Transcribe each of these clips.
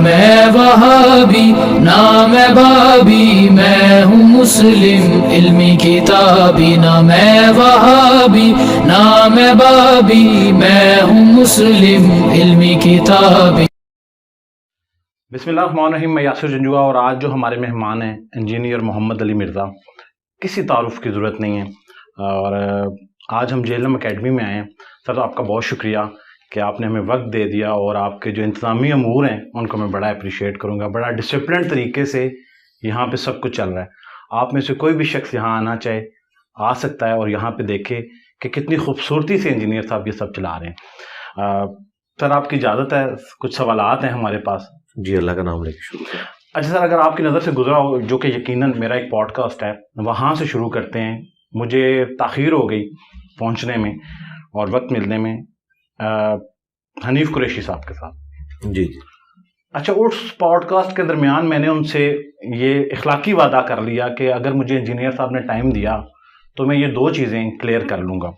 میں وہابی نہ میں بابی، میں ہوں مسلم علمی کتابی، نہ میں وہابی نہ میں بابی، میں ہوں مسلم علمی کتابی۔ بسم اللہ الرحمن الرحیم۔ میں یاسر جنجوعہ، اور آج جو ہمارے مہمان ہیں انجینئر محمد علی مرزا، کسی تعارف کی ضرورت نہیں ہے، اور آج ہم جیلم اکیڈمی میں آئے ہیں۔ سر آپ کا بہت شکریہ کہ آپ نے ہمیں وقت دے دیا، اور آپ کے جو انتظامی امور ہیں ان کو میں بڑا اپریشیٹ کروں گا۔ بڑا ڈسپلن طریقے سے یہاں پہ سب کچھ چل رہا ہے۔ آپ میں سے کوئی بھی شخص یہاں آنا چاہے آ سکتا ہے، اور یہاں پہ دیکھے کہ کتنی خوبصورتی سے انجینئر صاحب یہ سب چلا رہے ہیں۔ سر آپ کی اجازت ہے، کچھ سوالات ہیں ہمارے پاس؟ جی، اللہ کا نام لے کے شروع کریں۔ اچھا سر، اگر آپ کی نظر سے گزرا ہو، جو کہ یقیناً میرا ایک پوڈ کاسٹ ہے، وہاں سے شروع کرتے ہیں۔ مجھے تاخیر ہو گئی پہنچنے میں اور وقت ملنے میں حنیف قریشی صاحب کے ساتھ۔ جی۔ اچھا، اس پوڈ کاسٹ کے درمیان میں نے ان سے یہ اخلاقی وعدہ کر لیا کہ اگر مجھے انجینئر صاحب نے ٹائم دیا تو میں یہ 2 چیزیں کلیئر کر لوں گا،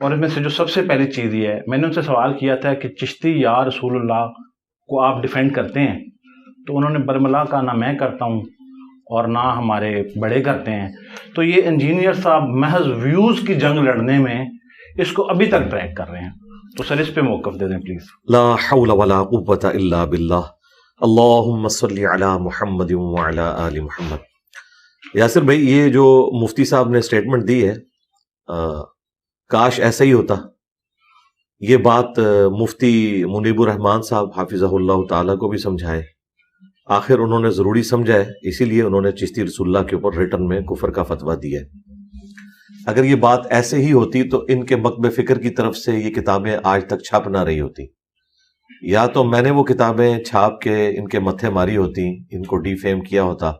اور ان میں سے جو سب سے پہلی چیز یہ ہے، میں نے ان سے سوال کیا تھا کہ چشتی یا رسول اللہ کو آپ ڈیفینڈ کرتے ہیں؟ تو انہوں نے برملا کا نہ میں کرتا ہوں اور نہ ہمارے بڑے کرتے ہیں۔ تو یہ انجینئر صاحب محض ویوز کی جنگ لڑنے میں اس کو ابھی تک ٹریک کر رہے ہیں، تو سر اس پہ موقف دے دیں پلیز۔ لا حول ولا قوة الا باللہ، اللہم صلی علی محمد وعلی آل محمد۔ یاسر بھائی، یہ جو مفتی صاحب نے اسٹیٹمنٹ دی ہے، کاش ایسا ہی ہوتا۔ یہ بات مفتی منیب الرحمان صاحب حافظہ اللہ تعالیٰ کو بھی سمجھائے، آخر انہوں نے ضروری سمجھا ہے، اسی لیے انہوں نے چشتی رسول اللہ کے اوپر ریٹن میں کفر کا فتویٰ دیا ہے۔ اگر یہ بات ایسے ہی ہوتی تو ان کے مکتب فکر کی طرف سے یہ کتابیں آج تک چھپ نہ رہی ہوتی، یا تو میں نے وہ کتابیں چھاپ کے ان کے متھے ماری ہوتی، ان کو ڈی فیم کیا ہوتا،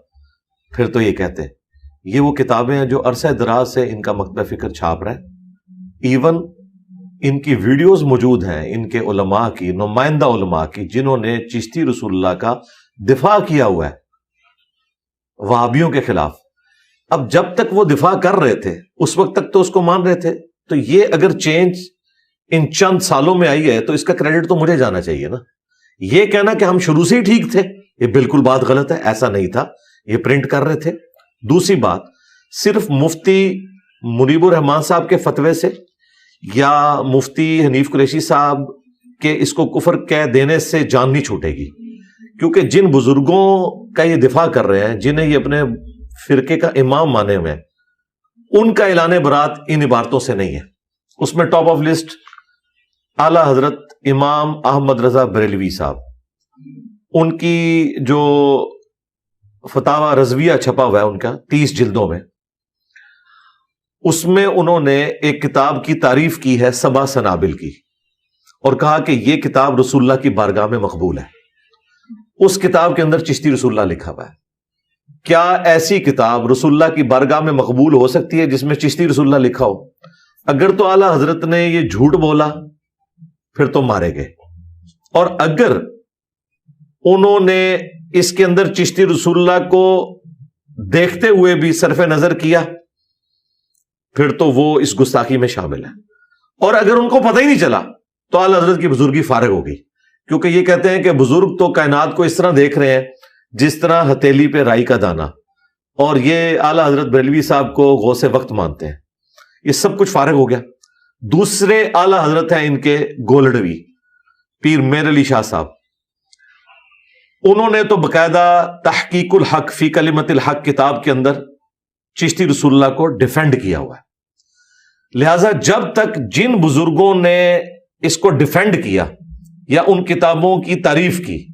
پھر تو یہ کہتے۔ یہ وہ کتابیں ہیں جو عرصہ دراز سے ان کا مکتب فکر چھاپ رہا ہے، ایون ان کی ویڈیوز موجود ہیں، ان کے علماء کی، نمائندہ علماء کی، جنہوں نے چشتی رسول اللہ کا دفاع کیا ہوا ہے وہابیوں کے خلاف۔ اب جب تک وہ دفاع کر رہے تھے اس وقت تک تو اس کو مان رہے تھے، تو یہ اگر چینج ان چند سالوں میں آئی ہے تو اس کا کریڈٹ تو مجھے جانا چاہیے نا۔ یہ کہنا کہ ہم شروع سے ہی ٹھیک تھے، یہ بالکل بات غلط ہے، ایسا نہیں تھا، یہ پرنٹ کر رہے تھے۔ دوسری بات، صرف مفتی منیب الرحمان صاحب کے فتوے سے یا مفتی حنیف قریشی صاحب کے اس کو کفر کہہ دینے سے جان نہیں چھوٹے گی، کیونکہ جن بزرگوں کا یہ دفاع کر رہے ہیں، جنہیں یہ اپنے فرقے کا امام مانے ہوئے ہیں، ان کا اعلان برات ان عبارتوں سے نہیں ہے۔ اس میں ٹاپ آف لسٹ اعلی حضرت امام احمد رضا بریلوی صاحب، ان کی جو فتاوی رضویہ چھپا ہوا ہے ان کا 30 جلدوں میں، اس میں انہوں نے ایک کتاب کی تعریف کی ہے 7 سنابل کی، اور کہا کہ یہ کتاب رسول اللہ کی بارگاہ میں مقبول ہے۔ اس کتاب کے اندر چشتی رسول اللہ لکھا ہوا ہے۔ کیا ایسی کتاب رسول اللہ کی بارگاہ میں مقبول ہو سکتی ہے جس میں چشتی رسول اللہ لکھا ہو؟ اگر تو اعلی حضرت نے یہ جھوٹ بولا پھر تو مارے گئے، اور اگر انہوں نے اس کے اندر چشتی رسول اللہ کو دیکھتے ہوئے بھی صرف نظر کیا پھر تو وہ اس گستاخی میں شامل ہے، اور اگر ان کو پتہ ہی نہیں چلا تو اعلی حضرت کی بزرگی فارغ ہو گئی، کیونکہ یہ کہتے ہیں کہ بزرگ تو کائنات کو اس طرح دیکھ رہے ہیں جس طرح ہتھیلی پہ رائی کا دانہ، اور یہ اعلی حضرت بریلوی صاحب کو غوث وقت مانتے ہیں۔ یہ سب کچھ فارغ ہو گیا۔ دوسرے اعلی حضرت ہیں ان کے گولڑوی پیر میر علی شاہ صاحب، انہوں نے تو باقاعدہ تحقیق الحق فی کلمت الحق کتاب کے اندر چشتی رسول اللہ کو ڈیفینڈ کیا ہوا ہے۔ لہذا جب تک جن بزرگوں نے اس کو ڈیفینڈ کیا یا ان کتابوں کی تعریف کی،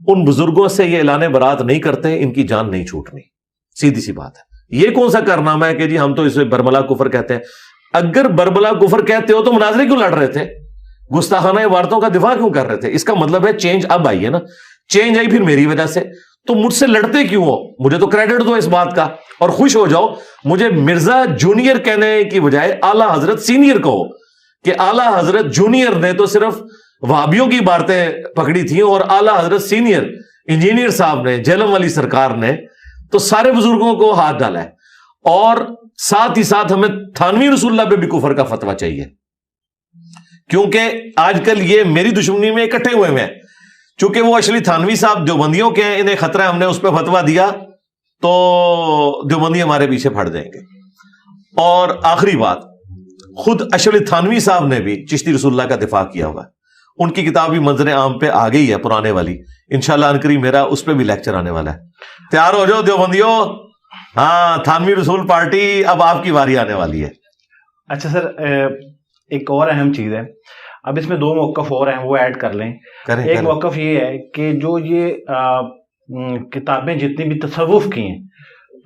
ان بزرگوں سے یہ اعلان برات نہیں کرتے، ان کی جان نہیں چھوٹنی، سیدھی سی بات ہے۔ یہ کون سا کارنامہ ہے کہ جی ہم تو اسے برملا کفر کہتے ہیں؟ اگر برملا کفر کہتے ہو تو مناظرے کیوں لڑ رہے تھے؟ گستاخانہ عبارتوں کا دفاع کیوں کر رہے تھے؟ اس کا مطلب ہے چینج اب آئی ہے نا، چینج آئی پھر میری وجہ سے، تو مجھ سے لڑتے کیوں ہو؟ مجھے تو کریڈٹ دو اس بات کا، اور خوش ہو جاؤ، مجھے مرزا جونیئر کہنے کی بجائے اعلیٰ حضرت سینئر کہو، کہ اعلیٰ حضرت جونیئر نے تو صرف وہابیوں کی باتیں پکڑی تھیں، اور اعلیٰ حضرت سینئر انجینئر صاحب نے، جیلم والی سرکار نے تو سارے بزرگوں کو ہاتھ ڈالا ہے، اور ساتھ ہی ساتھ ہمیں تھانوی رسول اللہ پہ بھی کفر کا فتویٰ چاہیے، کیونکہ آج کل یہ میری دشمنی میں اکٹھے ہوئے ہیں۔ چونکہ وہ اشرف تھانوی صاحب دیوبندیوں کے ہیں، انہیں خطرہ ہے ہم نے اس پہ فتویٰ دیا تو دیوبندی ہمارے پیچھے پھٹ جائیں گے۔ اور آخری بات، خود اشرف تھانوی صاحب نے بھی چشتی رسول اللہ کا دفاع کیا ہوا ہے، ان کی کتاب بھی منظر عام پہ آ گئی ہے پرانے والی، انشاءاللہ عنقریب میرا اس پہ بھی لیکچر آنے والا ہے۔ تیار ہو جاؤ دیوبندیوں، ہاں تھانوی رسول پارٹی اب آپ کی باری آنے والی ہے۔ اچھا سر، ایک اور اہم چیز ہے، اب اس میں 2 موقف اور ہیں، وہ ایڈ کر لیں۔ ایک موقف یہ ہے کہ جو یہ کتابیں جتنی بھی تصوف کی ہیں،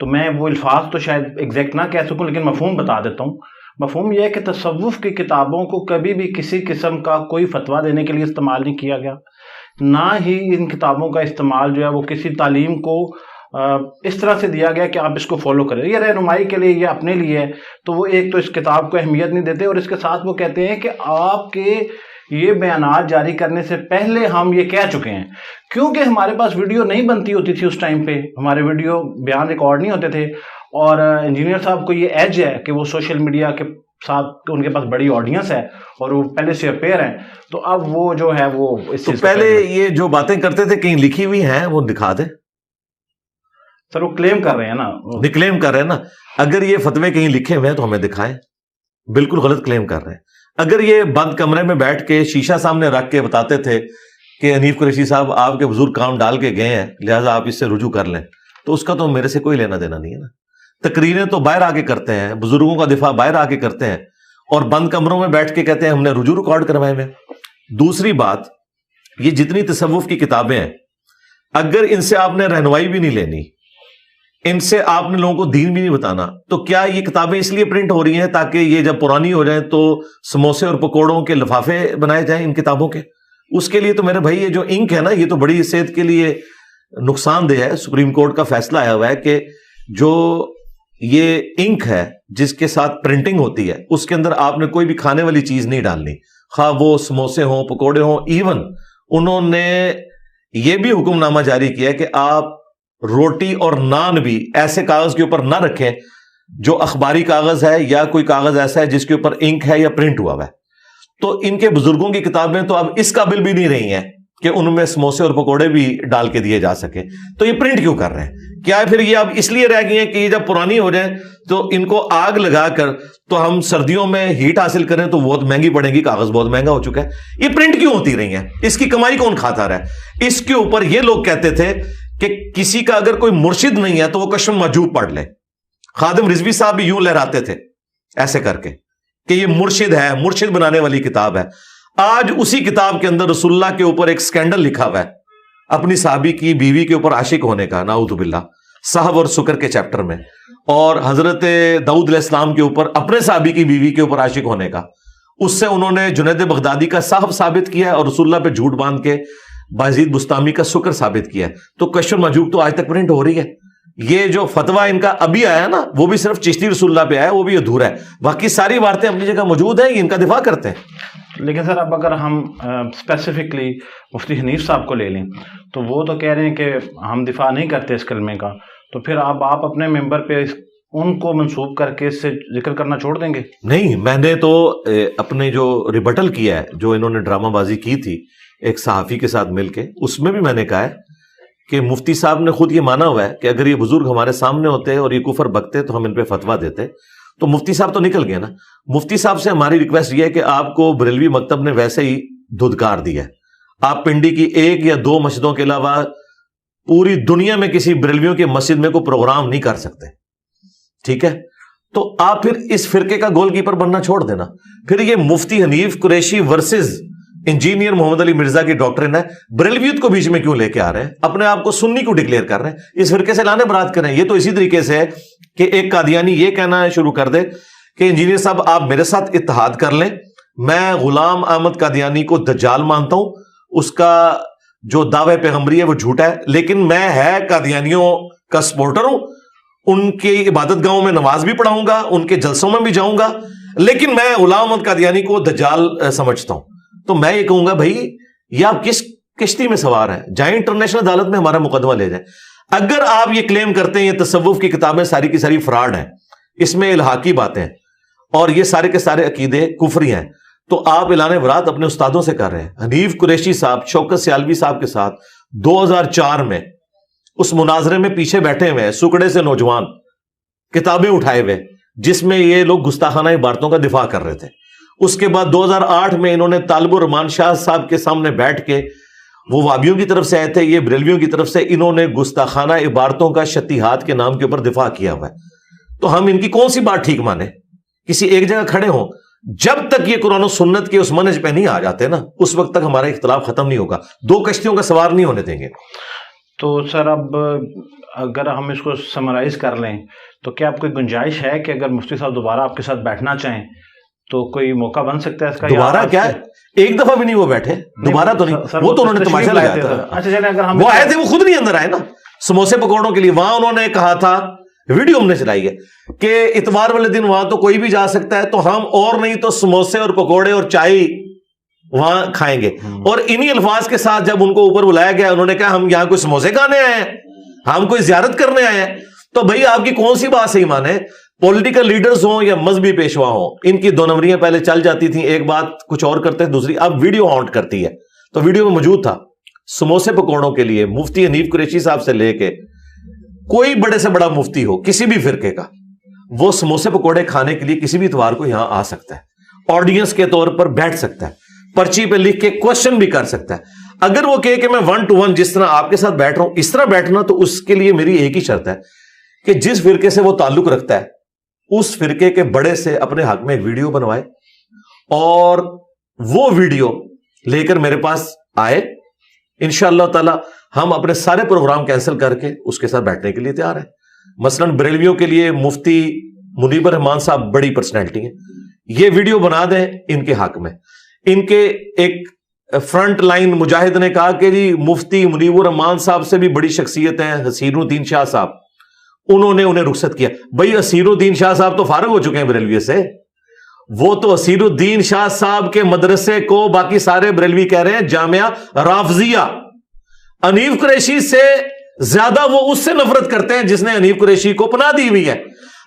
تو میں وہ الفاظ تو شاید ایگزیکٹ نہ کہہ سکوں لیکن مفہوم بتا دیتا ہوں۔ مفہوم یہ ہے کہ تصوف کی کتابوں کو کبھی بھی کسی قسم کا کوئی فتویٰ دینے کے لیے استعمال نہیں کیا گیا، نہ ہی ان کتابوں کا استعمال جو ہے وہ کسی تعلیم کو اس طرح سے دیا گیا کہ آپ اس کو فالو کریں، یہ رہنمائی کے لیے، یہ اپنے لیے ہے۔ تو وہ ایک تو اس کتاب کو اہمیت نہیں دیتے، اور اس کے ساتھ وہ کہتے ہیں کہ آپ کے یہ بیانات جاری کرنے سے پہلے ہم یہ کہہ چکے ہیں، کیونکہ ہمارے پاس ویڈیو نہیں بنتی ہوتی تھی اس ٹائم پہ، ہمارے ویڈیو بیان ریکارڈ نہیں ہوتے تھے، اور انجینئر صاحب کو یہ ایج ہے کہ وہ سوشل میڈیا کے ساتھ ان کے پاس بڑی آڈینس ہے اور وہ پہلے سے اپیئر ہیں، تو اب وہ جو ہے وہ اس سے پہلے یہ جو باتیں کرتے تھے کہیں لکھی ہوئی ہیں وہ دکھا دیں سر، وہ کلیم کر رہے ہیں نا، کلیم کر رہے ہیں نا، اگر یہ فتوے کہیں لکھے ہوئے ہیں تو ہمیں دکھائیں، بالکل غلط کلیم کر رہے ہیں۔ اگر یہ بند کمرے میں بیٹھ کے شیشہ سامنے رکھ کے بتاتے تھے کہ حنیف قریشی صاحب آپ کے بزرگ کام ڈال کے گئے ہیں لہٰذا آپ اس سے رجوع کر لیں، تو اس کا تو میرے سے کوئی لینا دینا نہیں ہے نا۔ تقریریں تو باہر آ کے کرتے ہیں، بزرگوں کا دفاع باہر آ کے کرتے ہیں، اور بند کمروں میں بیٹھ کے کہتے ہیں ہم نے رجوع ریکارڈ کروائے میں۔ دوسری بات، یہ جتنی تصوف کی کتابیں ہیں، اگر ان سے آپ نے رہنمائی بھی نہیں لینی، ان سے آپ نے لوگوں کو دین بھی نہیں بتانا، تو کیا یہ کتابیں اس لیے پرنٹ ہو رہی ہیں تاکہ یہ جب پرانی ہو جائیں تو سموسے اور پکوڑوں کے لفافے بنائے جائیں ان کتابوں کے؟ اس کے لیے تو میرے بھائی یہ جو انک ہے نا، یہ تو بڑی صحت کے لیے نقصان دہ ہے۔ سپریم کورٹ کا فیصلہ آیا ہوا ہے کہ جو یہ انک ہے جس کے ساتھ پرنٹنگ ہوتی ہے اس کے اندر آپ نے کوئی بھی کھانے والی چیز نہیں ڈالنی، خواہ وہ سموسے ہوں پکوڑے ہوں۔ ایون انہوں نے یہ بھی حکم نامہ جاری کیا کہ آپ روٹی اور نان بھی ایسے کاغذ کے اوپر نہ رکھیں جو اخباری کاغذ ہے یا کوئی کاغذ ایسا ہے جس کے اوپر انک ہے یا پرنٹ ہوا ہے۔ تو ان کے بزرگوں کی کتابیں تو اب اس قابل بھی نہیں رہی ہیں کہ ان میں سموسے اور پکوڑے بھی ڈال کے دیے جا سکے، تو یہ پرنٹ کیوں کر رہے ہیں؟ کیا پھر یہ اب اس لیے رہ گئی ہیں کہ یہ جب پرانی ہو جائیں تو ان کو آگ لگا کر تو ہم سردیوں میں ہیٹ حاصل کریں تو بہت مہنگی پڑے گی، کاغذ بہت مہنگا ہو چکا ہے، یہ پرنٹ کیوں ہوتی رہی ہیں؟ اس کی کمائی کون کھاتا رہا ہے؟ اس کے اوپر یہ لوگ کہتے تھے کہ کسی کا اگر کوئی مرشد نہیں ہے تو وہ کشف مجوب پڑھ لے۔ خادم رضوی صاحب بھی یوں لہراتے تھے ایسے کر کے کہ یہ مرشد ہے، مرشد بنانے والی کتاب ہے۔ آج اسی کتاب کے اندر رسول اللہ کے اوپر ایک سکینڈل لکھا ہوا ہے، اپنی صحابی کی بیوی کے اوپر عاشق ہونے کا، نعوذ باللہ، صحب اور سکر کے چیپٹر میں، اور حضرت داؤد علیہ السلام کے اوپر اپنے صحابی کی بیوی کے اوپر عاشق ہونے کا۔ اس سے انہوں نے جنید بغدادی کا صاحب ثابت کیا اور رسول اللہ پہ جھوٹ باندھ کے بازید بستامی کا سکر ثابت کیا ہے۔ تو کشف مجوب تو آج تک پرنٹ ہو رہی ہے۔ یہ جو فتویٰ ان کا ابھی آیا نا وہ بھی صرف چشتی رسول اللہ پہ آیا، وہ بھی ادھورا ہے، باقی ساری باتیں اپنی جگہ موجود ہیں، یہ ان کا دفاع کرتے ہیں۔ لیکن سر اب اگر ہم اسپیسیفکلی مفتی حنیف صاحب کو لے لیں تو وہ تو کہہ رہے ہیں کہ ہم دفاع نہیں کرتے اس کلمے کا، تو پھر اب آپ اپنے ممبر پہ ان کو منسوب کر کے اس سے ذکر کرنا چھوڑ دیں گے؟ نہیں، میں نے تو اپنے جو ریبٹل کیا ہے، جو انہوں نے ڈرامہ بازی کی تھی ایک صحافی کے ساتھ مل کے، اس میں بھی میں نے کہا ہے کہ مفتی صاحب نے خود یہ مانا ہوا ہے کہ اگر یہ بزرگ ہمارے سامنے ہوتے اور یہ کفر بکتے تو ہم ان پہ فتویٰ دیتے۔ تو مفتی صاحب تو نکل گئے نا۔ مفتی صاحب سے ہماری ریکویسٹ یہ ہے کہ آپ کو بریلوی مکتب نے ویسے ہی دھدکار دیا ہے، آپ پنڈی کی 1 یا 2 مسجدوں کے علاوہ پوری دنیا میں کسی بریلویوں کی مسجد میں کوئی پروگرام نہیں کر سکتے، ٹھیک ہے؟ تو آپ پھر اس فرقے کا گول کیپر بننا چھوڑ دینا۔ پھر یہ مفتی حنیف قریشی ورسز انجینئر محمد علی مرزا کی ڈاکٹرن ہے، بریلویت کو بیچ میں کیوں لے کے آ رہے ہیں؟ اپنے آپ کو سنی کو ڈکلیئر کر رہے ہیں، اس فرقے سے لانے برات کریں۔ یہ تو اسی طریقے سے ہے کہ ایک قادیانی یہ کہنا شروع کر دے کہ انجینئر صاحب آپ میرے ساتھ اتحاد کر لیں، میں غلام احمد قادیانی کو دجال مانتا ہوں، اس کا جو دعوے پیغمبری ہے وہ جھوٹا ہے، لیکن میں ہے قادیانیوں کا سپورٹر ہوں، ان کی عبادت گاہوں میں نماز بھی پڑھاؤں گا، ان کے جلسوں میں بھی جاؤں گا، لیکن میں غلام احمد قادیانی کو دجال سمجھتا ہوں۔ تو میں یہ کہوں گا بھائی یہ آپ کس کشتی میں سوار ہیں؟ جائیں انٹرنیشنل عدالت میں ہمارا مقدمہ لے جائیں۔ اگر آپ یہ کلیم کرتے ہیں یہ تصوف کی کتابیں ساری کی ساری فراڈ ہیں، اس میں الحاقی باتیں ہیں اور یہ سارے کے سارے عقیدے کفری ہیں، تو آپ اعلان برات اپنے استادوں سے کر رہے ہیں. حنیف قریشی صاحب شوکت سیالوی صاحب کے ساتھ 2004 میں اس مناظرے میں پیچھے بیٹھے ہوئے ہیں, سکڑے سے نوجوان, کتابیں اٹھائے ہوئے, جس میں یہ لوگ گستاخانہ عبارتوں کا دفاع کر رہے تھے. اس کے بعد 2008 میں انہوں نے طالب الرحمان شاہ صاحب کے سامنے بیٹھ کے, وہ وابیوں کی طرف سے آئے تھے, یہ بریلویوں کی طرف سے, انہوں نے گستاخانہ عبارتوں کا شتیہات کے نام کے اوپر دفاع کیا ہوا ہے. تو ہم ان کی کون سی بات ٹھیک مانے؟ کسی ایک جگہ کھڑے ہوں, جب تک یہ قرآن و سنت کے اس منہج پہ نہیں آ جاتے نا, اس وقت تک ہمارا اختلاف ختم نہیں ہوگا. دو کشتیوں کا سوار نہیں ہونے دیں گے. تو سر اب اگر ہم اس کو سمرائز کر لیں تو کیا آپ کوئی گنجائش ہے کہ اگر مفتی صاحب دوبارہ آپ کے ساتھ بیٹھنا چاہیں تو کوئی موقع بن سکتا ہے اس کا؟ دوبارہ کیا ہے, ایک دفعہ بھی نہیں وہ بیٹھے, دوبارہ تو نہیں. وہ تو انہوں نے تماشا لگایا تھا. اچھا چلیں, اگر ہم وہ آئے تھے, وہ خود نہیں اندر آئے نا سموسے پکوڑوں کے لیے. وہاں انہوں نے کہا تھا, ویڈیو ہم نے چلائی ہے, کہ اتوار والے دن وہاں تو کوئی بھی جا سکتا ہے, تو ہم اور نہیں تو سموسے اور پکوڑے اور چائے وہاں کھائیں گے. اور انہی الفاظ کے ساتھ جب ان کو اوپر بلایا گیا, انہوں نے کہا ہم یہاں کوئی سموسے کھانے آئے ہیں, ہم کوئی زیارت کرنے آئے ہیں. تو بھائی آپ کی کون سی بات صحیح مانے؟ پولیٹیکل لیڈرز ہوں یا مذہبی پیشوا ہوں, ان کی دو نمبریاں پہلے چل جاتی تھیں, ایک بات کچھ اور کرتے ہیں, دوسری اب ویڈیو ہانٹ کرتی ہے. تو ویڈیو میں موجود تھا سموسے پکوڑوں کے لیے مفتی حنیف قریشی صاحب سے لے کے کوئی بڑے سے بڑا مفتی ہو کسی بھی فرقے کا, وہ سموسے پکوڑے کھانے کے لیے کسی بھی اتوار کو یہاں آ سکتا ہے, آڈینس کے طور پر بیٹھ سکتا ہے, پرچی پہ لکھ کے کوشچن بھی کر سکتا ہے. اگر وہ کہے کہ میں 1 to 1 جس طرح آپ کے ساتھ بیٹھ رہا ہوں اس طرح بیٹھنا, تو اس کے لیے میری ایک ہی شرط ہے کہ جس فرقے سے وہ تعلق رکھتا ہے اس فرقے کے بڑے سے اپنے حق میں ایک ویڈیو بنوائے اور وہ ویڈیو لے کر میرے پاس آئے. انشاءاللہ تعالی ہم اپنے سارے پروگرام کینسل کر کے اس کے ساتھ بیٹھنے کے لیے تیار ہیں. مثلا بریلویوں کے لیے مفتی منیب الرحمان صاحب بڑی پرسنالٹی ہیں, یہ ویڈیو بنا دیں ان کے حق میں. ان کے ایک فرنٹ لائن مجاہد نے کہا کہ جی مفتی منیب الرحمان صاحب سے بھی بڑی شخصیت ہیں حسین الدین شاہ صاحب, انہوں نے انہیں رخصت کیا. بھائی حسین الدین شاہ صاحب تو فارغ ہو چکے ہیں بریلوی سے, وہ تو حسین الدین شاہ صاحب کے مدرسے کو باقی سارے بریلوی کہہ رہے ہیں جامعہ رافضیہ. حنیف قریشی سے زیادہ وہ اس سے نفرت کرتے ہیں جس نے حنیف قریشی کو پناہ دی ہوئی ہے.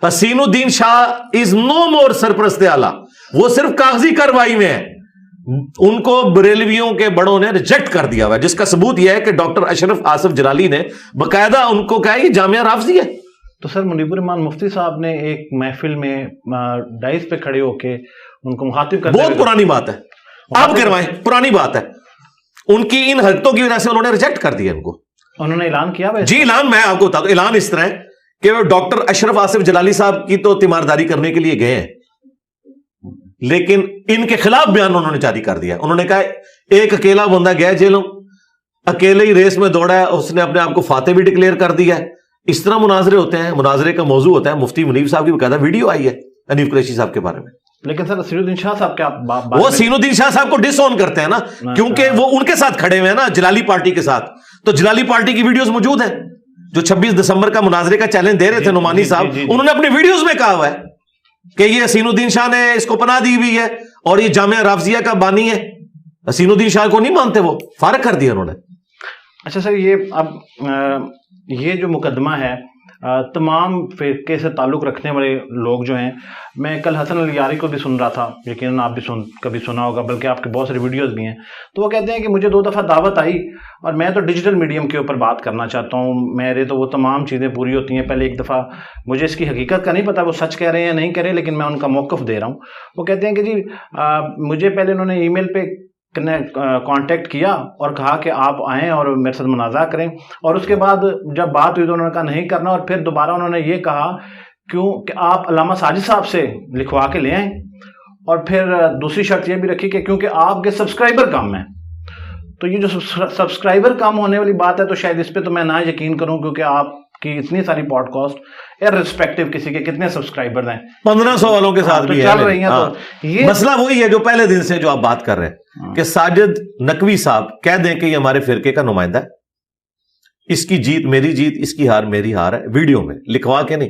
حسین الدین شاہ از نو مور سرپرست اعلیٰ, وہ صرف کاغذی کارروائی میں ہے. ان کو بریلویوں کے بڑوں نے ریجیکٹ کر دیا ہوا ہے, جس کا ثبوت یہ ہے کہ ڈاکٹر اشرف آصف جلالی نے باقاعدہ ان کو کہا یہ جامعہ رافضی ہے. تو سر منیب الرحمان مفتی صاحب نے ایک محفل میں ڈائز پہ کھڑے ہو کے ان کو مخاطب کرتے, بہت پرانی بات ہے, آپ کروائیں, پرانی بات ہے. ان کی ان حرکتوں کی وجہ سے انہوں نے ریجیکٹ کر دیا ان کو. انہوں نے اعلان کیا جی اعلان میں آپ کو بتا دوں, اعلان اس طرح ہے کہ وہ ڈاکٹر اشرف آصف جلالی صاحب کی تو تیمارداری کرنے کے لیے گئے ہیں, لیکن ان کے خلاف بیان انہوں نے جاری کر دیا. انہوں نے کہا ایک اکیلا بندہ گیا جیلوں, اکیلے ہی ریس میں دوڑا ہے, اس نے اپنے آپ کو فاتح بھی ڈکلیئر کر دیا ہے. اس طرح مناظرے ہوتے ہیں, مناظرے کا موضوع ہوتا ہے. مفتی منیب صاحب کی باقاعدہ ویڈیو آئی ہے حنیف قریشی صاحب کے بارے میں. لیکن سر حسین الدین شاہ صاحب کیا وہ حسین الدین شاہ صاحب کو ڈس آن کرتے ہیں نا, کیونکہ وہ ان کے ساتھ کھڑے ہوئے ہیں نا جلالی پارٹی کے ساتھ. تو جلالی پارٹی کی ویڈیوز موجود ہیں جو 26 دسمبر کا مناظرے کا چیلنج دے رہے تھے نعمانی صاحب, انہوں نے اپنے ویڈیوز میں کہا ہوا ہے کہ یہ حسین الدین شاہ نے اس کو پناہ دی ہوئی ہے اور یہ جامعہ رافضیہ کا بانی ہے. حسین الدین شاہ کو نہیں مانتے, وہ فارغ کر دیا انہوں نے. اچھا سر, یہ اب یہ جو مقدمہ ہے تمام فرقے سے تعلق رکھنے والے لوگ جو ہیں, میں کل حسن علی یاری کو بھی سن رہا تھا, یقیناً آپ بھی کبھی سنا ہوگا, بلکہ آپ کے بہت ساری ویڈیوز بھی ہیں. تو وہ کہتے ہیں کہ مجھے 2 دفعہ دعوت آئی اور میں تو ڈیجیٹل میڈیم کے اوپر بات کرنا چاہتا ہوں, میرے تو وہ تمام چیزیں پوری ہوتی ہیں. پہلے ایک دفعہ مجھے اس کی حقیقت کا نہیں پتا وہ سچ کہہ رہے ہیں یا نہیں کہہ رہے, لیکن میں ان کا موقف دے رہا ہوں. وہ کہتے ہیں کہ جی مجھے پہلے انہوں نے ای میل پہ کانٹیکٹ کیا اور کہا کہ آپ آئیں اور میرے ساتھ مناظرہ کریں, اور اس کے بعد جب بات ہوئی تو انہوں نے کہا نہیں کرنا, اور پھر دوبارہ انہوں نے یہ کہا کیوں کہ آپ علامہ ساجد صاحب سے لکھوا کے لے آئیں, اور پھر دوسری شرط یہ بھی رکھی کہ کیونکہ آپ کے سبسکرائبر کم ہیں. تو یہ جو سبسکرائبر کم ہونے والی بات ہے تو شاید اس پہ تو میں نہ یقین کروں, کیونکہ آپ کی اتنی ساری پوڈ کاسٹ ارسپیکٹو کسی کے کتنے سبسکرائبر ہیں 1500 والوں کے ساتھ بھی چل رہی ہیں. تو یہ مسئلہ وہی ہے جو پہلے دن سے جو آپ بات کر رہے ہیں کہ ساجد نقوی صاحب کہہ دیں کہ یہ ہمارے فرقے کا نمائندہ ہے, اس کی جیت میری جیت, اس کی ہار میری ہار ہے, ویڈیو میں لکھوا کے نہیں,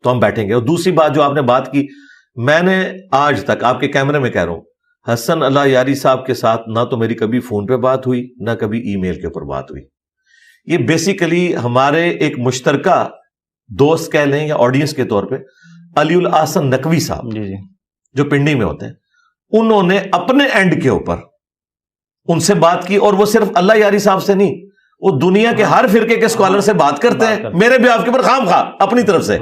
تو ہم بیٹھیں گے. اور دوسری بات جو آپ نے بات کی, میں نے آج تک آپ کے کیمرے میں کہہ رہا ہوں, حسن اللہ یاری صاحب کے ساتھ نہ تو میری کبھی فون پہ بات ہوئی نہ کبھی ای میل کے اوپر بات ہوئی. یہ بیسیکلی ہمارے ایک مشترکہ دوست کہہ لیں یا آڈینس کے طور پہ علی الاحسن نقوی صاحب جی جو پنڈی میں ہوتے ہیں, انہوں نے اپنے اینڈ کے اوپر ان سے بات کی, اور وہ صرف اللہ یاری صاحب سے نہیں, وہ دنیا کے ہر فرقے کے اسکالر سے بات کرتے ہیں میرے بھی آپ کے اوپر خام خواہ اپنی طرف سے.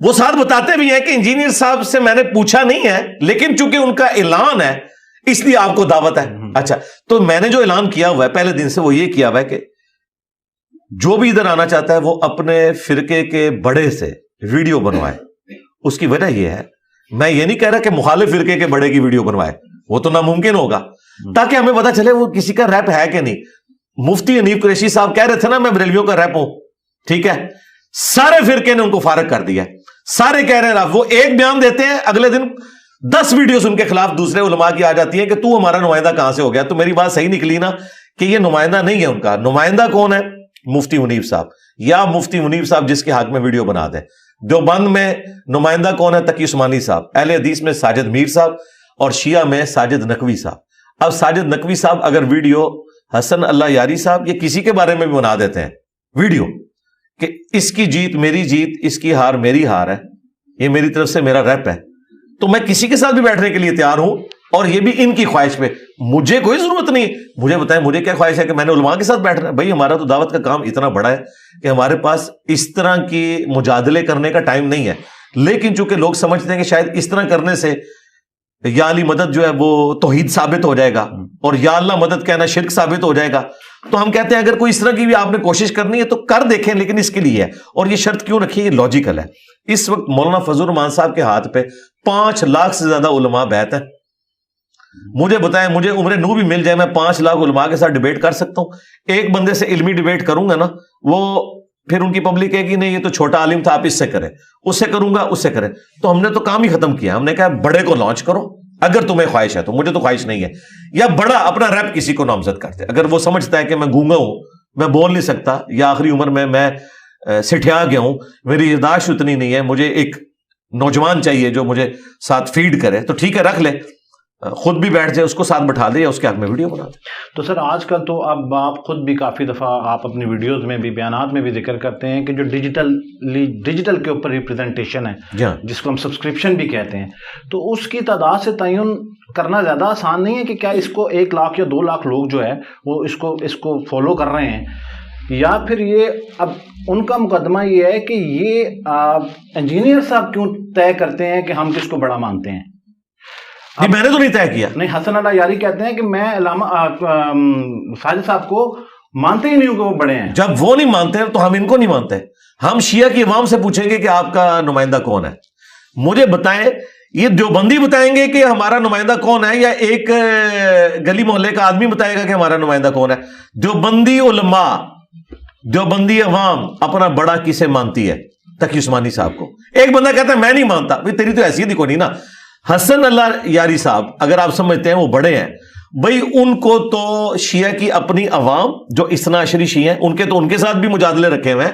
وہ ساتھ بتاتے بھی ہیں کہ انجینئر صاحب سے میں نے پوچھا نہیں ہے, لیکن چونکہ ان کا اعلان ہے اس لیے آپ کو دعوت ہے. اچھا, تو میں نے جو اعلان کیا ہوا ہے پہلے دن سے وہ یہ کیا ہوا ہے کہ جو بھی ادھر آنا چاہتا ہے وہ اپنے فرقے کے بڑے سے ویڈیو بنوائے. اس کی وجہ یہ ہے, میں یہ نہیں کہہ رہا کہ مخالف فرقے کے بڑے کی ویڈیو بنوائے, وہ تو ناممکن ہوگا, تاکہ ہمیں پتا چلے وہ کسی کا ریپ ہے کہ نہیں. مفتی حنیف قریشی صاحب کہہ رہے تھے نا میں بریلویوں کا ریپ ہوں, ٹھیک ہے, سارے فرقے نے ان کو فارغ کر دیا, سارے کہہ رہے ہیں وہ ایک بیان دیتے ہیں, اگلے دن 10 ویڈیوز ان کے خلاف دوسرے علماء کی آ جاتی ہیں کہ تو ہمارا نمائندہ کہاں سے ہو گیا. تو میری بات صحیح نکلی نا کہ یہ نمائندہ نہیں ہے ان کا. نمائندہ کون ہے؟ مفتی منیب صاحب, یا مفتی منیب صاحب جس کے حق میں ویڈیو بنا دیں. دیوبند میں نمائندہ کون ہے؟ تقی عثمانی صاحب. اہل حدیث میں ساجد میر صاحب, اور شیعہ میں ساجد نقوی صاحب. اب ساجد نقوی صاحب اگر ویڈیو حسن اللہ یاری صاحب یا کسی کے بارے میں بھی بنا دیتے ہیں ویڈیو کہ اس کی جیت میری جیت, اس کی ہار میری ہار ہے, یہ میری طرف سے میرا ریپ ہے, تو میں کسی کے ساتھ بھی بیٹھنے کے لیے تیار ہوں, اور یہ بھی ان کی خواہش پہ. مجھے کوئی ضرورت نہیں, مجھے بتائیں مجھے کیا خواہش ہے کہ میں نے علماء کے ساتھ بیٹھنا ہے. بھائی ہمارا تو دعوت کا کام اتنا بڑا ہے کہ ہمارے پاس اس طرح کی مجادلے کرنے کا ٹائم نہیں ہے, لیکن چونکہ لوگ سمجھتے ہیں کہ شاید اس طرح کرنے سے یا علی مدد جو ہے وہ توحید ثابت ہو جائے گا, اور یا اللہ مدد کہنا شرک ثابت ہو جائے گا, تو ہم کہتے ہیں اگر کوئی اس طرح کی بھی آپ نے کوشش کرنی ہے تو کر دیکھیں, لیکن اس کے لیے ہے. اور یہ شرط کیوں رکھی؟ یہ لاجیکل ہے. اس وقت مولانا فضل الرحمان صاحب کے ہاتھ پہ 5 لاکھ سے زیادہ علماء بیعت ہیں. مجھے بتائیں, مجھے عمر نو بھی مل جائے, میں 5 لاکھ علماء کے ساتھ ڈیبیٹ کر سکتا ہوں. ایک بندے سے علمی ڈیبیٹ کروں گا نا, وہ پھر ان کی پبلک کہے گی نہیں یہ تو چھوٹا عالم تھا, آپ اس سے کریں, اس سے کروں گا, اس سے کریں. تو ہم نے تو کام ہی ختم کیا. ہم نے کہا بڑے کو لانچ کرو اگر تمہیں خواہش ہے تو, مجھے تو خواہش نہیں ہے. یا بڑا اپنا ریپ کسی کو نامزد کرتے, اگر وہ سمجھتا ہے کہ میں گونگا ہوں, میں بول نہیں سکتا, یا آخری عمر میں سٹھیا گیا ہوں, میری یاداشت اتنی نہیں ہے, مجھے ایک نوجوان چاہیے جو مجھے ساتھ فیڈ کرے, تو ٹھیک ہے رکھ لے, خود بھی بیٹھ جائے, اس کو ساتھ بٹھا دے یا اس کے حق میں ویڈیو بنا دے. تو سر آج کل تو اب آپ خود بھی کافی دفعہ آپ اپنی ویڈیوز میں بھی بیانات میں بھی ذکر کرتے ہیں کہ جو ڈیجیٹل کے اوپر ریپریزنٹیشن ہے, جس کو ہم سبسکرپشن بھی کہتے ہیں, تو اس کی تعداد سے تعین کرنا زیادہ آسان نہیں ہے کہ کیا اس کو 1 لاکھ یا 2 لاکھ لوگ جو ہے وہ اس کو فالو کر رہے ہیں, یا پھر یہ اب ان کا مقدمہ یہ ہے کہ یہ انجینئر صاحب کیوں طے کرتے ہیں کہ ہم کس کو بڑا مانتے ہیں؟ میں نے تو نہیں طے کیا. نہیں, حسن اللہ یاری کہتے ہیں کہ میں علامہ ساجد صاحب کو مانتے ہی نہیں ہوں کہ وہ بڑے ہیں. جب وہ نہیں مانتے تو ہم ان کو نہیں مانتے. ہم شیعہ کی عوام سے پوچھیں گے کہ آپ کا نمائندہ کون ہے, مجھے بتائیں. یہ دیوبندی بتائیں گے کہ ہمارا نمائندہ کون ہے, یا ایک گلی محلے کا آدمی بتائے گا کہ ہمارا نمائندہ کون ہے؟ دیوبندی علماء, دیوبندی عوام اپنا بڑا کسے مانتی ہے؟ تقی عثمانی صاحب کو. ایک بندہ کہتا ہے میں نہیں مانتا, بھائی تیری تو حیثیت ہی کوئی نہیں نا. حسن اللہ یاری صاحب اگر آپ سمجھتے ہیں وہ بڑے ہیں, بھائی ان کو تو شیعہ کی اپنی عوام جو اثنا عشری شیعہ ہیں ان کے تو ان کے ساتھ بھی مجادلے رکھے ہوئے ہیں.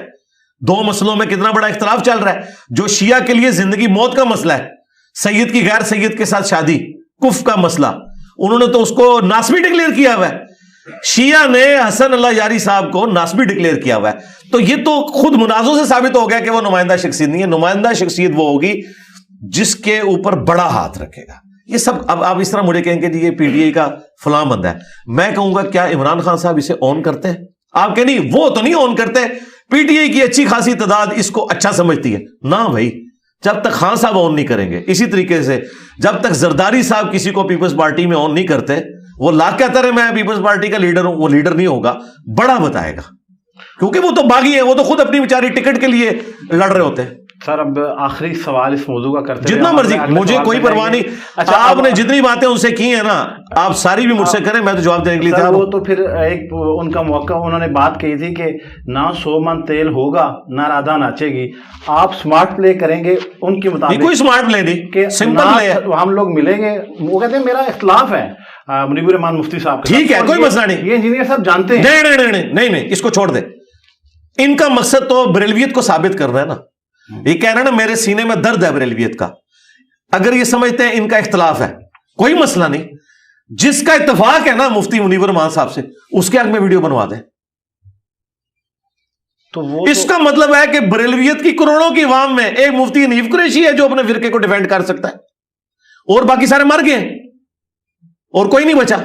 2 مسئلوں میں کتنا بڑا اختلاف چل رہا ہے. جو شیعہ کے لیے زندگی موت کا مسئلہ ہے, سید کی غیر سید کے ساتھ شادی, کف کا مسئلہ, انہوں نے تو اس کو ناسبی ڈکلیئر کیا ہوا ہے. شیعہ نے حسن اللہ یاری صاحب کو ناسبی ڈکلیئر کیا ہوا ہے. تو یہ تو خود منازع سے ثابت ہو گیا کہ وہ نمائندہ شخصیت نہیں ہے. نمائندہ شخصیت وہ ہوگی جس کے اوپر بڑا ہاتھ رکھے گا. یہ سب اب آپ اس طرح مجھے کہیں گے جی یہ پی ٹی آئی کا فلاں بندہ ہے, میں کہوں گا کیا عمران خان صاحب اسے آن کرتے ہیں؟ آپ کہ نہیں, وہ تو نہیں آن کرتے. پی ٹی آئی کی اچھی خاصی تعداد اس کو اچھا سمجھتی ہے نا بھائی, جب تک خان صاحب آن نہیں کریں گے. اسی طریقے سے جب تک زرداری صاحب کسی کو پیپلز پارٹی میں آن نہیں کرتے, وہ لاکھ کہتا رہے میں پیپلز پارٹی کا لیڈر ہوں, وہ لیڈر نہیں ہوگا, بڑا بتائے گا, کیونکہ وہ تو باغی ہیں, وہ تو خود اپنی بیچاری ٹکٹ کے لیے لڑ رہے ہوتے ہیں. سر اب آخری سوال اس موضوع کا کرتے ہیں, جتنا مرضی, مجھے کوئی پرواہ نہیں. اچھا آپ نے جتنی باتیں ان سے کی ہیں نا, آپ ساری بھی مجھ سے کریں, میں تو جواب دینے کے لیے تیار ہوں. وہ تو پھر ایک ان کا موقع, انہوں نے بات کہی تھی کہ نہ 100 من تیل ہوگا نہ رادھا ناچے گی. آپ سمارٹ پلے کریں گے ان کے مطابق؟ کوئی سمارٹ پلے نہیں, کہ سمپل پلے ہے. ہم لوگ ملیں گے, وہ کہتے ہیں میرا اختلاف ہے منیب الرحمان مفتی صاحب کا. ٹھیک ہے, کوئی مسئلہ نہیں, یہ انجینئر صاحب جانتے ہیں. نہیں, اس کو چھوڑ دیں. ان کا مقصد تو بریلویت کو ثابت کرنا ہے نا. یہ کہہ رہے نا میرے سینے میں درد ہے بریلویت کا. اگر یہ سمجھتے ہیں ان کا اختلاف ہے, کوئی مسئلہ نہیں. جس کا اتفاق ہے نا مفتی منیب الرحمان صاحب سے, اس کے حق میں ویڈیو بنوا دیں. تو وہ اس کا مطلب ہے کہ بریلویت کی کروڑوں کی عوام میں ایک مفتی حنیف قریشی ہے جو اپنے فرقے کو ڈیفینڈ کر سکتا ہے. اور باقی سارے مر گئے اور کوئی نہیں بچا.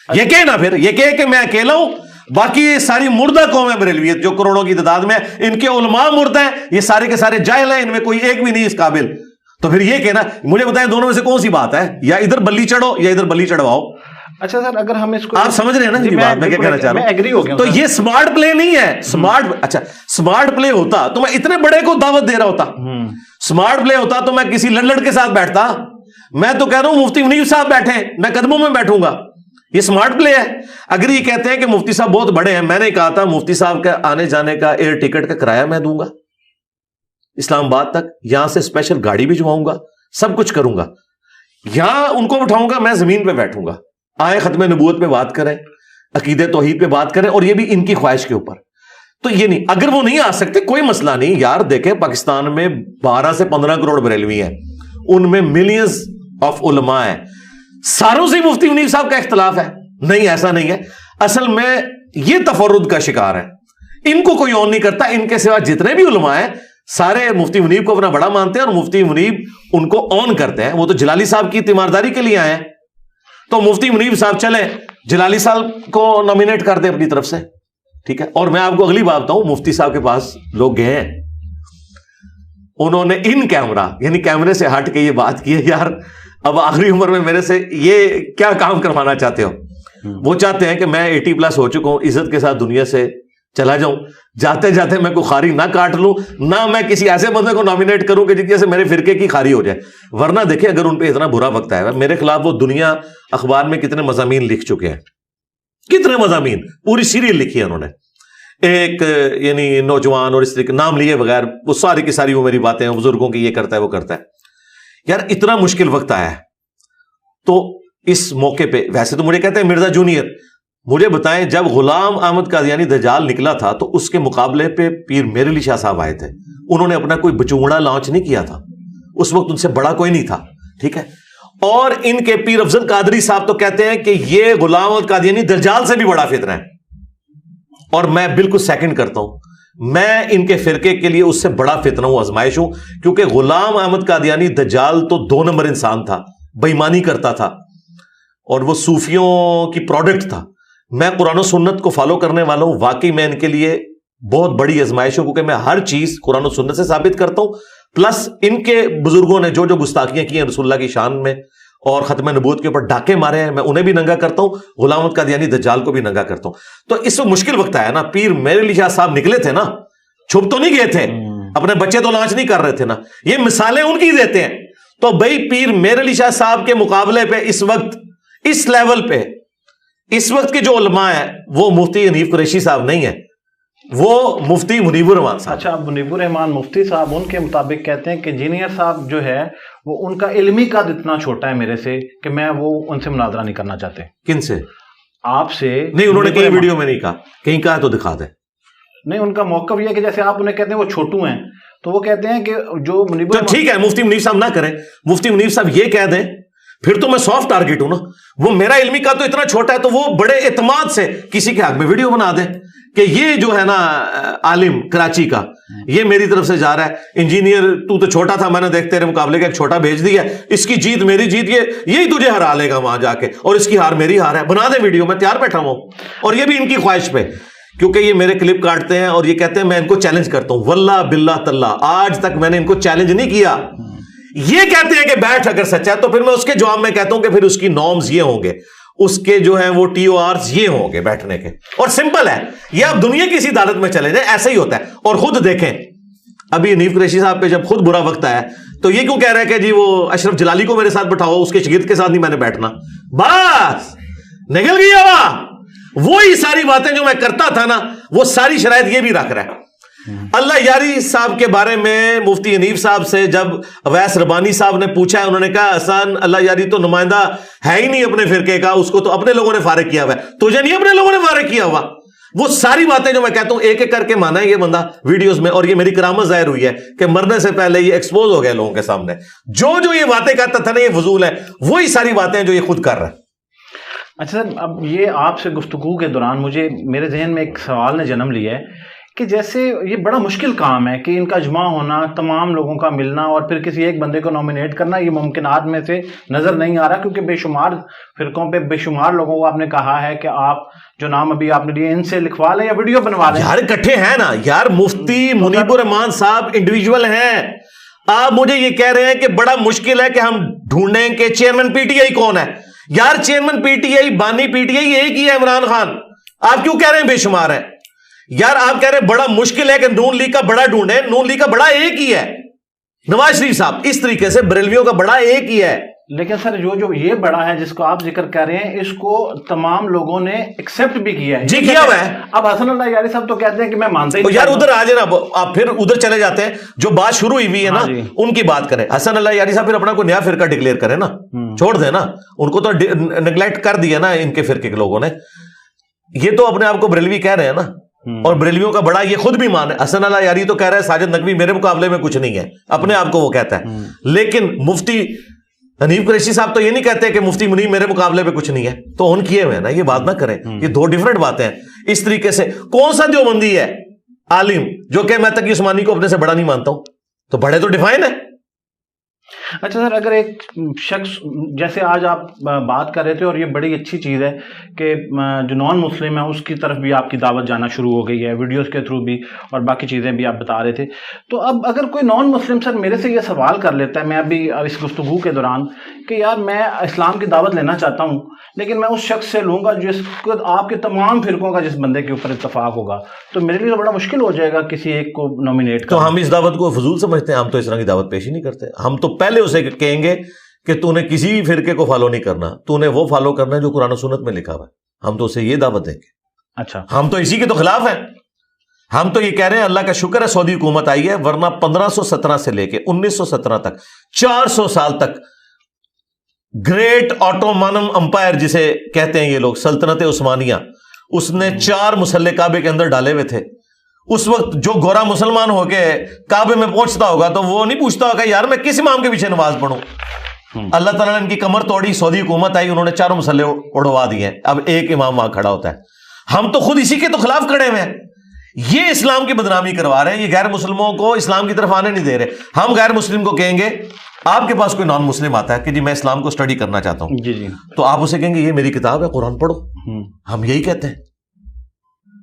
یہ کہ نا پھر یہ کہ میں اکیلا ہوں, باقی یہ ساری مردہ قوم ہے بریلویت جو کروڑوں کی تعداد میں, ان کے علماء مردہ ہیں, یہ سارے کے سارے جاہل ہیں, ان میں کوئی ایک بھی نہیں اس قابل. تو پھر یہ کہنا, مجھے بتائیں دونوں میں سے کون سی بات ہے, یا ادھر بلی چڑھو یا ادھر بلی چڑھواؤ. اچھا سر, اگر ہم اس کو آپ سمجھ رہے ہیں نا یہ بات میں کیا کہنا چاہ رہا ہوں. تو یہ سمارٹ پلے نہیں ہے. سمارٹ پلے ہوتا تو میں اتنے بڑے کو دعوت دے رہا ہوتا. سمارٹ پلے ہوتا تو میں کسی لڑ کے ساتھ بیٹھتا. میں تو کہہ رہا ہوں مفتی منیب صاحب بیٹھے, میں قدموں میں بیٹھوں گا. یہ سمارٹ پلے ہے. اگر یہ کہتے ہیں کہ مفتی صاحب بہت بڑے ہیں, میں نے کہا تھا مفتی صاحب کا آنے جانے کا ایئر ٹکٹ کا کرایہ میں دوں گا اسلام آباد تک, یہاں سے اسپیشل گاڑی بھجواؤں گا, سب کچھ کروں گا. یہاں ان کو بٹھاؤں گا, میں زمین پہ بیٹھوں گا, آئے ختم نبوت پہ بات کریں, عقیدہ توحید پہ بات کریں, اور یہ بھی ان کی خواہش کے اوپر. تو یہ نہیں, اگر وہ نہیں آ سکتے کوئی مسئلہ نہیں یار. دیکھیں پاکستان میں 12 سے 15 کروڑ بریلوی ہیں, ان میں ملینز آف علماء ہیں, ساروں سے مفتی منیب صاحب کا اختلاف ہے. نہیں, ایسا نہیں ہے. اصل میں یہ تفرد کا شکار ہے, ان کو کوئی آن نہیں کرتا. ان کے سوا جتنے بھی علماء ہیں سارے مفتی منیب کو اپنا بڑا مانتے ہیں, اور مفتی منیب ان کو آن کرتے ہیں. وہ تو جلالی صاحب کی تیمارداری کے لیے آئے ہیں, تو مفتی منیب صاحب چلیں جلالی صاحب کو نامینیٹ کر دیں اپنی طرف سے, ٹھیک ہے. اور میں آپ کو اگلی بات بتاؤں, مفتی صاحب کے پاس لوگ گئے ہیں, انہوں نے ان کیمرہ یعنی کیمرے سے ہٹ کے یہ بات کی ہے, یار اب آخری عمر میں میرے سے یہ کیا کام کروانا چاہتے ہو. وہ چاہتے ہیں کہ میں 80+ ہو چکا ہوں, عزت کے ساتھ دنیا سے چلا جاؤں, جاتے جاتے میں کوئی خاری نہ کاٹ لوں, نہ میں کسی ایسے بندے کو نامینیٹ کروں کہ جس سے میرے فرقے کی خاری ہو جائے. ورنہ دیکھیں اگر ان پہ اتنا برا وقت آیا, میرے خلاف وہ دنیا اخبار میں کتنے مضامین لکھ چکے ہیں, کتنے مضامین, پوری سیریل لکھی ہے انہوں نے. ایک یعنی نوجوان اور اس طریقے نام لیے بغیر وہ ساری کی ساری وہ میری باتیں ہیں, بزرگوں کی یہ کرتا ہے وہ کرتا ہے. یار اتنا مشکل وقت آیا ہے, تو اس موقع پہ ویسے تو مجھے کہتے ہیں مرزا جونیئر, مجھے بتائیں جب غلام احمد قادیانی دجال نکلا تھا تو اس کے مقابلے پہ پیر میر علی شاہ صاحب آئے تھے, انہوں نے اپنا کوئی بچونگڑا لانچ نہیں کیا تھا, اس وقت ان سے بڑا کوئی نہیں تھا, ٹھیک ہے. اور ان کے پیر افضل قادری صاحب تو کہتے ہیں کہ یہ غلام احمد قادیانی دجال سے بھی بڑا فتنہ ہے, اور میں بالکل سیکنڈ کرتا ہوں, میں ان کے فرقے کے لیے اس سے بڑا فتنہ ہوں, آزمائش ہوں, کیونکہ غلام احمد قادیانی دجال تو 2 نمبر انسان تھا, بےایمانی کرتا تھا, اور وہ صوفیوں کی پروڈکٹ تھا. میں قرآن و سنت کو فالو کرنے والا ہوں, واقعی میں ان کے لیے بہت بڑی آزمائش ہوں, کیونکہ میں ہر چیز قرآن و سنت سے ثابت کرتا ہوں, پلس ان کے بزرگوں نے جو جو گستاخیاں کی ہیں رسول اللہ کی شان میں اور ختم نبوت کے اوپر ڈاکے مارے ہیں, میں انہیں بھی ننگا کرتا ہوں, غلام احمد قادیانی دجال کو بھی ننگا کرتا ہوں. تو اس وقت مشکل وقت آیا نا, پیر میر علی شاہ صاحب نکلے تھے نا, چھپ تو نہیں گئے تھے, اپنے بچے تو لانچ نہیں کر رہے تھے نا, یہ مثالیں ان کی دیتے ہیں. تو بھائی پیر میر علی شاہ صاحب کے مقابلے پہ اس وقت اس لیول پہ اس وقت کے جو علماء ہیں وہ مفتی حنیف قریشی صاحب نہیں ہیں, وہ مفتی منیب الرحمان صاحب. اچھا, منیب الرحمان مفتی صاحب ان کے مطابق کہتے ہیں کہ انجینئر صاحب جو ہے وہ ان کا علمی قد اتنا چھوٹا ہے میرے سے کہ میں وہ ان سے مناظرہ نہیں کرنا چاہتے. کن سے؟ آپ سے نہیں, انہوں نے کہیں ویڈیو میں نہیں کہا, کہیں کہا تو دکھا دیں. نہیں, ان کا موقف یہ ہے کہ جیسے آپ انہیں کہتے ہیں وہ چھوٹو ہیں, تو وہ کہتے ہیں کہ جو منیب, تو ٹھیک ہے مفتی منیب صاحب نہ کریں, مفتی منیب صاحب یہ کہہ دیں, پھر تو میں سافٹ ٹارگٹ ہوں نا. وہ میرا علمی کا تو اتنا چھوٹا ہے, تو وہ بڑے اعتماد سے کسی کے حق میں ویڈیو بنا دیں کہ یہ جو ہے نا عالم کراچی کا, یہ میری طرف سے جا رہا ہے, انجینئر تو چھوٹا تھا, میں نے دیکھ تیرے مقابلے کا ایک چھوٹا بھیج دیا, اس کی جیت میری جیت, یہی تجھے ہرا لے گا وہاں جا کے, اور اس کی ہار میری ہار ہے. بنا دیں ویڈیو, میں تیار بیٹھا ہوں. اور یہ بھی ان کی خواہش پہ, کیونکہ یہ میرے کلپ کاٹتے ہیں اور یہ کہتے ہیں میں ان کو چیلنج کرتا ہوں. واللہ باللہ تاللہ آج تک میں نے ان کو چیلنج نہیں کیا. یہ کہتے ہیں کہ بیٹھ اگر سچا ہے, تو پھر میں اس کے جواب میں کہتا ہوں کہ پھر اس کی نارمز یہ ہوں گے, اس کے جو ہیں وہ TORs یہ ہوں گے بیٹھنے کے. اور سمپل ہے یہ, آپ دنیا کی کسی عدالت میں چلے جائیں ایسا ہی ہوتا ہے. اور خود دیکھیں ابھی حنیف قریشی صاحب پہ جب خود برا وقت آیا تو یہ کیوں کہہ رہے ہیں کہ جی وہ اشرف جلالی کو میرے ساتھ بٹھاؤ, اس کے شاگرد کے ساتھ نہیں میں نے بیٹھنا. بس نکل گئی ہوا. وہی ساری باتیں جو میں کرتا تھا نا, وہ ساری شرائط یہ بھی رکھ رہا ہے. اللہ یاری صاحب کے بارے میں مفتی حنیف صاحب سے جب اویس ربانی صاحب نے پوچھا ہے, انہوں نے کہا حسن اللہ یاری تو نمائندہ ہے ہی نہیں اپنے فرقے کا, اس کو تو اپنے لوگوں نے فارغ کیا ہوا ہے, تجھے نہیں اپنے لوگوں نے فارغ کیا ہوا. وہ ساری باتیں جو میں کہتا ہوں ایک ایک کر کے مانا ہے یہ بندہ ویڈیوز میں, اور یہ میری کرامت ظاہر ہوئی ہے کہ مرنے سے پہلے یہ ایکسپوز ہو گیا لوگوں کے سامنے. جو جو یہ باتیں کہتا تھا نا یہ فضول ہے, وہی ساری باتیں جو یہ خود کر رہا ہے. اچھا سر, اب یہ آپ سے گفتگو کے دوران میرے ذہن میں ایک سوال نے جنم لیا ہے کہ جیسے یہ بڑا مشکل کام ہے کہ ان کا اجماع ہونا، تمام لوگوں کا ملنا اور پھر کسی ایک بندے کو نامینیٹ کرنا، یہ ممکنات میں سے نظر نہیں آ رہا، کیونکہ بے شمار فرقوں پہ بے شمار لوگوں کو آپ نے کہا ہے کہ آپ جو نام ابھی آپ نے لیے ان سے لکھوا لیں یا ویڈیو بنوا لیں. یار اکٹھے ہیں نا یار، مفتی منیب الرحمان صاحب انڈیویجول ہیں. آپ مجھے یہ کہہ رہے ہیں کہ بڑا مشکل ہے کہ ہم ڈھونڈیں کہ چیئرمین پی ٹی آئی کون ہے. یار چیئرمین پی ٹی آئی، بانی پی ٹی آئی ایک ہی ہے، عمران خان. آپ کیوں کہہ رہے ہیں بے شمار ہے؟ یار آپ کہہ رہے ہیں بڑا مشکل ہے کہ نون لیگ کا بڑا ڈھونڈیں. نون لیگ کا بڑا ایک ہی ہے، نواز شریف صاحب. اس طریقے سے بریلویوں کا بڑا ایک ہی ہے. لیکن سر جو یہ بڑا ہے جس کو آپ ذکر کر رہے ہیں، اس کو تمام لوگوں نے ایکسپٹ بھی کیا ہے. جی کیا ہوا ہے. اب حسن اللہ یاری صاحب تو کہتے ہیں کہ میں مانتا ہی نہیں. یار ادھر آ جائے نا، آپ پھر ادھر چلے جاتے ہیں. جو بات شروع ہوئی ہے نا ان کی بات کریں. حسن اللہ یاری صاحب پھر اپنا کوئی نیا فرقہ ڈکلیئر کریں نا، چھوڑ دیں نا. ان کو تو نیگلیکٹ کر دیا نا ان کے فرقے کے لوگوں نے. یہ تو اپنے آپ کو بریلوی کہہ رہے ہیں نا، اور بریلویوں کا بڑا یہ خود بھی مان ہے. حسن اللہ یاری تو کہہ رہا ہے ساجد نقوی میرے مقابلے میں کچھ نہیں ہے، اپنے آپ کو وہ کہتا ہے. لیکن مفتی حنیف قریشی صاحب تو یہ نہیں کہتے کہ مفتی منیب میرے مقابلے میں کچھ نہیں ہے. تو ان کیے ہوئے نا، یہ بات نہ کریں. یہ دو ڈیفرنٹ باتیں ہیں. اس طریقے سے کون سا دیوبندی ہے عالم جو کہ میں تقی عثمانی کو اپنے سے بڑا نہیں مانتا ہوں؟ تو بڑے تو ڈیفائن ہے. اچھا سر، اگر ایک شخص جیسے آج آپ بات کر رہے تھے، اور یہ بڑی اچھی چیز ہے کہ جو نان مسلم ہے اس کی طرف بھی آپ کی دعوت جانا شروع ہو گئی ہے، ویڈیوز کے تھرو بھی، اور باقی چیزیں بھی آپ بتا رہے تھے. تو اب اگر کوئی نان مسلم سر میرے سے یہ سوال کر لیتا ہے، میں ابھی اس گفتگو کے دوران، کہ یار میں اسلام کی دعوت لینا چاہتا ہوں لیکن میں اس شخص سے لوں گا جس کو آپ کے تمام فرقوں کا جس بندے کے اوپر اتفاق ہوگا، تو میرے لیے تو بڑا مشکل ہو جائے گا کسی ایک کو نامینیٹ کرنا. تو ہم اس دعوت کو فضول سمجھتے ہیں؟ ہم تو اس طرح کی دعوت پیش ہی نہیں کرتے. ہم تو پہلے اسے کہیں گے کہ تو نے کسی فرقے کو فالو نہیں کرنا، تو نے وہ فالو کرنا ہے جو قرآن و سنت میں لکھا ہوا ہے. ہم تو اسے یہ دعوت دیں گے. اچھا، ہم تو اسی کے تو خلاف ہیں. ہم تو یہ کہہ رہے ہیں اللہ کا شکر ہے سعودی حکومت آئی ہے، ورنہ 1517 سے لے کے 1917 تک 400 سال تک گریٹ آٹومانم امپائر جسے کہتے ہیں یہ لوگ، سلطنت عثمانیہ، اس نے 4 مسلح کعبے کے اندر ڈالے ہوئے تھے. اس وقت جو گورا مسلمان ہو کے کعبے میں پہنچتا ہوگا تو وہ نہیں پوچھتا ہوگا یار میں کس امام کے پیچھے نماز پڑھوں. اللہ تعالیٰ نے ان کی کمر توڑی، سعودی حکومت آئی، انہوں نے 4 مسلح اڑوا دیے. اب ایک امام وہاں کھڑا ہوتا ہے. ہم تو خود اسی کے تو خلاف کھڑے ہوئے ہیں. یہ اسلام کی بدنامی کروا رہے ہیں، یہ غیر مسلموں کو اسلام کی طرف آنے نہیں دے رہے. ہم غیر مسلم کو کہیں گے آپ کے پاس کوئی نان مسلم آتا ہے کہ جی میں اسلام کو اسٹڈی کرنا چاہتا ہوں، جی جی، تو آپ اسے کہیں گے یہ میری کتاب ہے قرآن پڑھو. ہم یہی کہتے ہیں.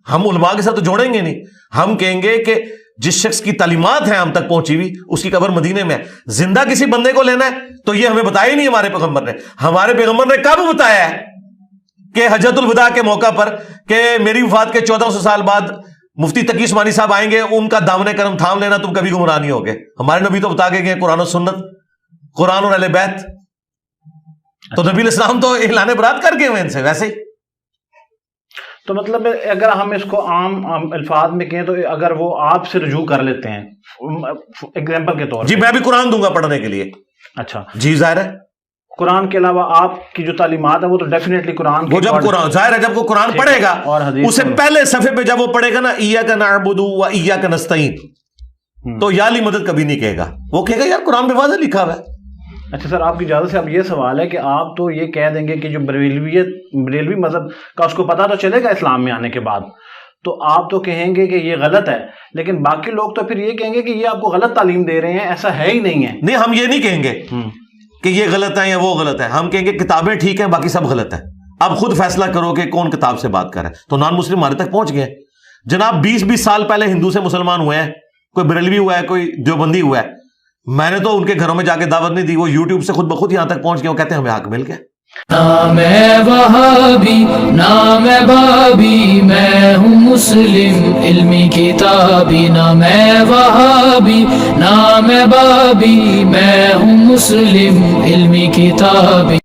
ہم علماء کے ساتھ تو جوڑیں گے نہیں. ہم کہیں گے کہ جس شخص کی تعلیمات ہیں ہم تک پہنچی ہوئی، اس کی قبر مدینے میں ہے. زندہ کسی بندے کو لینا ہے تو یہ ہمیں بتایا ہی نہیں ہمارے پیغمبر نے. ہمارے پیغمبر نے کب بتایا ہے کہ حجۃ الوداع کے موقع پر کہ میری وفات کے 1400 سال بعد مفتی تقی عثمانی صاحب آئیں گے، ان کا دامن کرم تھام لینا، تم کبھی گمراہ نہیں ہوگے. ہمارے نبی تو بتا کے گئے قرآن و سنت، قرآن اور اہل بیت. تو نبی علیہ السلام تو اعلان برات کر کے ہوئے ان سے ویسے ہی. تو مطلب اگر ہم اس کو عام الفاظ میں کہیں تو اگر وہ آپ سے رجوع کر لیتے ہیں ایگزامپل کے طور جی میں بھی قرآن دوں گا پڑھنے کے لیے. اچھا جی ظاہر ہے. قرآن کے علاوہ آپ کی جو تعلیمات ہیں وہ تو ڈیفینیٹلی قرآن وہ جب قرآن ظاہر ہے جب وہ قرآن پڑھے گا اور اسے پہلے صفحے پہ جب وہ پڑھے گا نا ایاک نعبد و ایاک نستعین، تو یا علی مدد کبھی نہیں کہے گا. وہ کہے گا یار قرآن میں واضح لکھا ہوا ہے. اچھا سر، آپ کی اجازت سے اب یہ سوال ہے کہ آپ تو یہ کہہ دیں گے کہ جو بریلوی مذہب کا اس کو پتہ تو چلے گا اسلام میں آنے کے بعد، تو آپ تو کہیں گے کہ یہ غلط ہے، لیکن باقی لوگ تو پھر یہ کہیں گے کہ یہ آپ کو غلط تعلیم دے رہے ہیں، ایسا ہے ہی نہیں ہے. نہیں ہم یہ نہیں کہیں گے کہ یہ غلط ہے یا وہ غلط ہے. ہم کہیں گے کتابیں ٹھیک ہیں باقی سب غلط ہے. اب خود فیصلہ کرو کہ کون کتاب سے بات کر رہا ہے. تو نان مسلم ہمارے تک پہنچ گئے جناب. 20 سال پہلے ہندو سے مسلمان ہوئے ہیں، کوئی بریلوی ہوا ہے، کوئی دیوبندی ہوا ہے. میں نے تو ان کے گھروں میں جا کے دعوت نہیں دی، وہ یوٹیوب سے خود بخود یہاں تک پہنچ گئے. وہ کہتے ہیں ہمیں حق مل گیا. نام ہے وہابی، نام ہے بابی، میں ہوں مسلم علمی کتابی. نام ہے وہابی، نام ہے بابی، میں ہوں مسلم علمی کتابی.